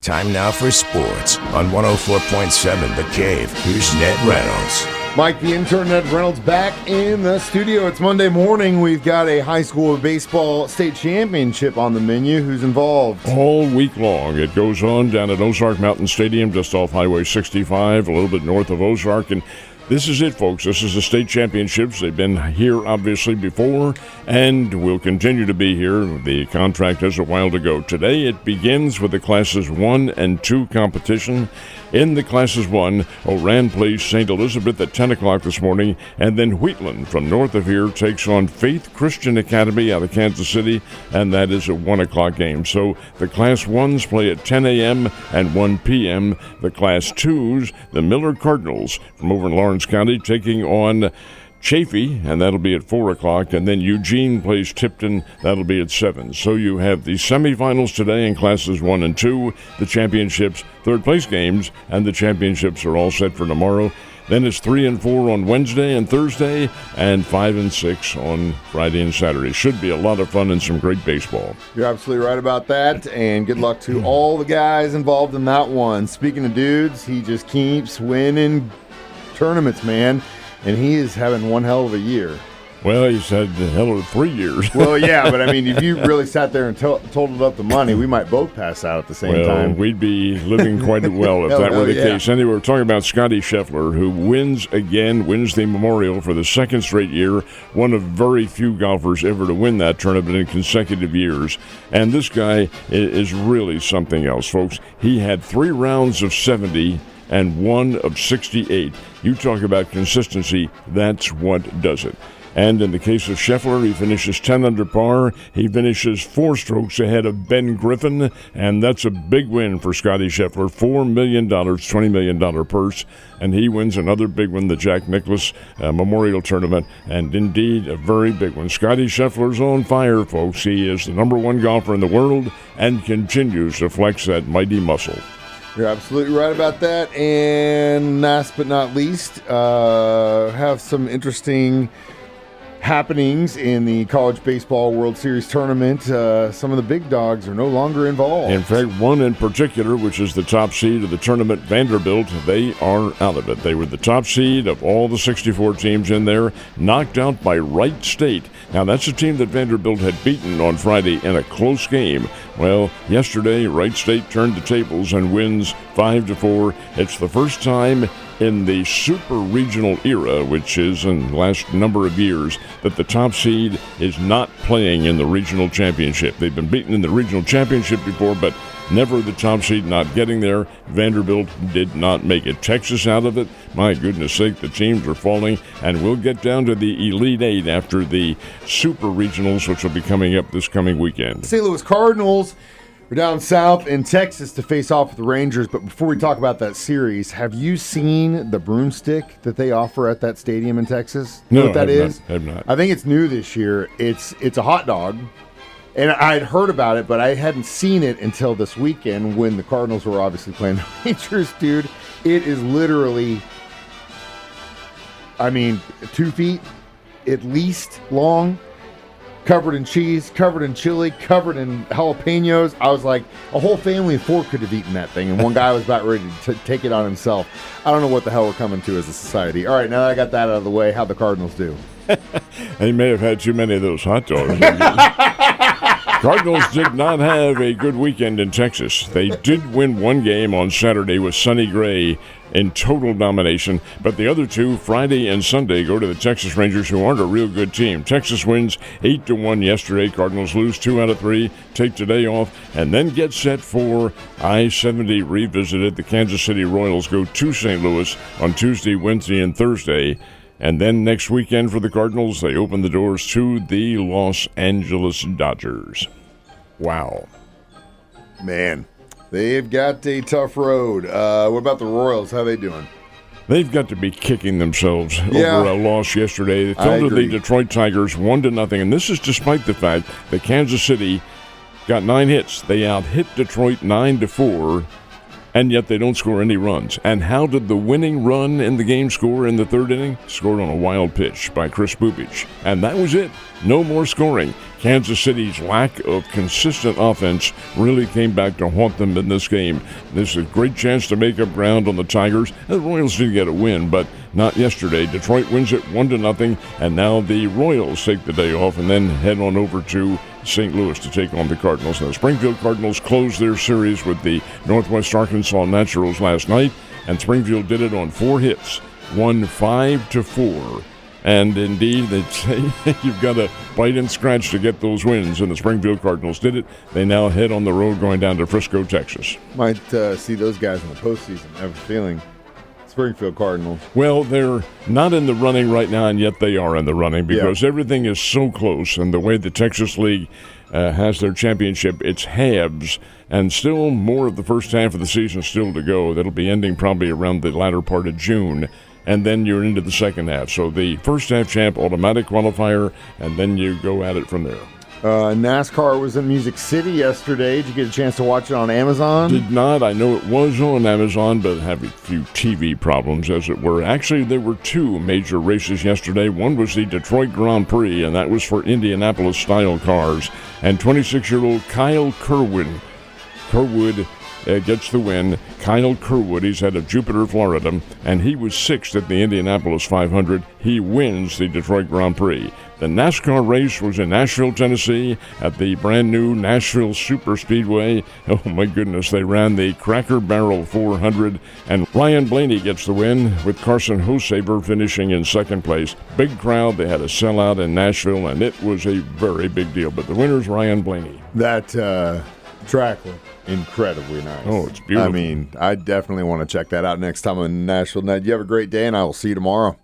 Time now for sports on 104.7 The Cave. Here's Ned Reynolds. Mike, the intern, Ned Reynolds, back in the studio. It's Monday morning. We've got a high school baseball state championship on the menu. Who's involved? All week long. It goes on down at Ozark Mountain Stadium, just off Highway 65, a little bit north of Ozark. And this is it, folks. This is the state championships. They've been here, obviously, before, and will continue to be here. The contract has a while to go. Today, it begins with the Classes 1 and 2 competition. In the Classes 1, Oran plays St. Elizabeth at 10 o'clock this morning, and then Wheatland from north of here takes on Faith Christian Academy out of Kansas City, and that is a 1 o'clock game. So the Class 1s play at 10 a.m. and 1 p.m. The Class 2s, the Miller Cardinals from over in Lawrence County, taking on Chaffee, and that'll be at 4 o'clock, and then Eugene plays Tipton. That'll be at 7. So you have the semifinals today in Classes 1 and 2, the championships, third-place games, and the championships are all set for tomorrow. Then it's 3 and 4 on Wednesday and Thursday, and 5 and 6 on Friday and Saturday. Should be a lot of fun and some great baseball. You're absolutely right about that, and good luck to all the guys involved in that one. Speaking of dudes, he just keeps winning tournaments, man, and he is having one hell of a year. Well, he's had the hell of 3 years. Well, yeah, but I mean, if you really sat there and totaled up the money, we might both pass out at the same time. Well, we'd be living quite well if that were the case. Anyway, we're talking about Scotty Scheffler, who wins the Memorial for the second straight year, one of very few golfers ever to win that tournament in consecutive years. And this guy is really something else, folks. He had 3 rounds of 70 and 1 of 68. You talk about consistency, that's what does it. And in the case of Scheffler, he finishes 10 under par. He finishes 4 strokes ahead of Ben Griffin, and that's a big win for Scotty Scheffler. $4 million, $20 million purse, and he wins another big one, the Jack Nicklaus Memorial Tournament, and indeed a very big one. Scotty Scheffler's on fire, folks. He is the number 1 golfer in the world and continues to flex that mighty muscle. You're absolutely right about that. And last but not least, have some interesting happenings in the College Baseball World Series tournament. Some of the big dogs are no longer involved. In fact, one in particular, which is the top seed of the tournament, Vanderbilt, they are out of it. They were the top seed of all the 64 teams in there, knocked out by Wright State. Now, that's a team that Vanderbilt had beaten on Friday in a close game. Well, yesterday, Wright State turned the tables and wins 5-4. It's the first time in the super regional era, which is in the last number of years, that the top seed is not playing in the regional championship. They've been beaten in the regional championship before, but never the top seed not getting there. Vanderbilt did not make it. Texas out of it. My goodness sake, the teams are falling, and we'll get down to the Elite Eight after the super regionals, which will be coming up this coming weekend. St. Louis Cardinals are down south in Texas to face off with the Rangers. But before we talk about that series, have you seen the broomstick that they offer at that stadium in Texas? No, know what that is? I have not. I think it's new this year. It's a hot dog. And I had heard about it, but I hadn't seen it until this weekend when the Cardinals were obviously playing the Rangers, dude. It is literally, 2 feet at least long, covered in cheese, covered in chili, covered in jalapenos. I was like, a whole family of 4 could have eaten that thing, and one guy was about ready to take it on himself. I don't know what the hell we're coming to as a society. All right, now that I got that out of the way, how'd the Cardinals do? They may have had too many of those hot dogs. Cardinals did not have a good weekend in Texas. They did win 1 game on Saturday with Sonny Gray in total domination, but the other 2, Friday and Sunday, go to the Texas Rangers, who aren't a real good team. Texas wins 8-1 yesterday. Cardinals lose 2 out of 3, take today off, and then get set for I-70 revisited. The Kansas City Royals go to St. Louis on Tuesday, Wednesday, and Thursday. And then next weekend for the Cardinals, they open the doors to the Los Angeles Dodgers. Wow. Man, they've got a tough road. What about the Royals? How are they doing? They've got to be kicking themselves over a loss yesterday. They fell to the Detroit Tigers 1-0, and this is despite the fact that Kansas City got 9 hits. They out-hit Detroit 9-4. and yet they don't score any runs. And how did the winning run in the game score in the third inning? Scored on a wild pitch by Chris Bubich. And that was it. No more scoring. Kansas City's lack of consistent offense really came back to haunt them in this game. This is a great chance to make up ground on the Tigers. The Royals did get a win, but not yesterday. Detroit wins it 1-0, and now the Royals take the day off and then head on over to St. Louis to take on the Cardinals. Now, the Springfield Cardinals closed their series with the Northwest Arkansas Naturals last night, and Springfield did it on 4 hits, won 5-4. And indeed, they'd say you've got to bite and scratch to get those wins, and the Springfield Cardinals did it. They now head on the road going down to Frisco, Texas. Might see those guys in the postseason. I have a feeling. Springfield Cardinals. Well, they're not in the running right now, and yet they are in the running because everything is so close. And the way the Texas League has their championship, it's halves, and still more of the first half of the season still to go. That'll be ending probably around the latter part of June. And then you're into the second half. So the first half champ, automatic qualifier, and then you go at it from there. NASCAR was in Music City yesterday. Did you get a chance to watch it on Amazon? Did not. I know it was on Amazon, but have a few TV problems, as it were. Actually, there were 2 major races yesterday. One was the Detroit Grand Prix, and that was for Indianapolis-style cars. And 26-year-old Kyle Kerwood gets the win. Kyle Kerwood, he's out of Jupiter, Florida, and he was 6th at the Indianapolis 500. He wins the Detroit Grand Prix. The NASCAR race was in Nashville, Tennessee, at the brand-new Nashville Superspeedway. Oh, my goodness, they ran the Cracker Barrel 400, and Ryan Blaney gets the win, with Carson Hosaber finishing in second place. Big crowd. They had a sellout in Nashville, and it was a very big deal. But the winner's Ryan Blaney. That track looked incredibly nice. Oh, it's beautiful. I mean, I definitely want to check that out next time I'm in Nashville. Ned, you have a great day, and I will see you tomorrow.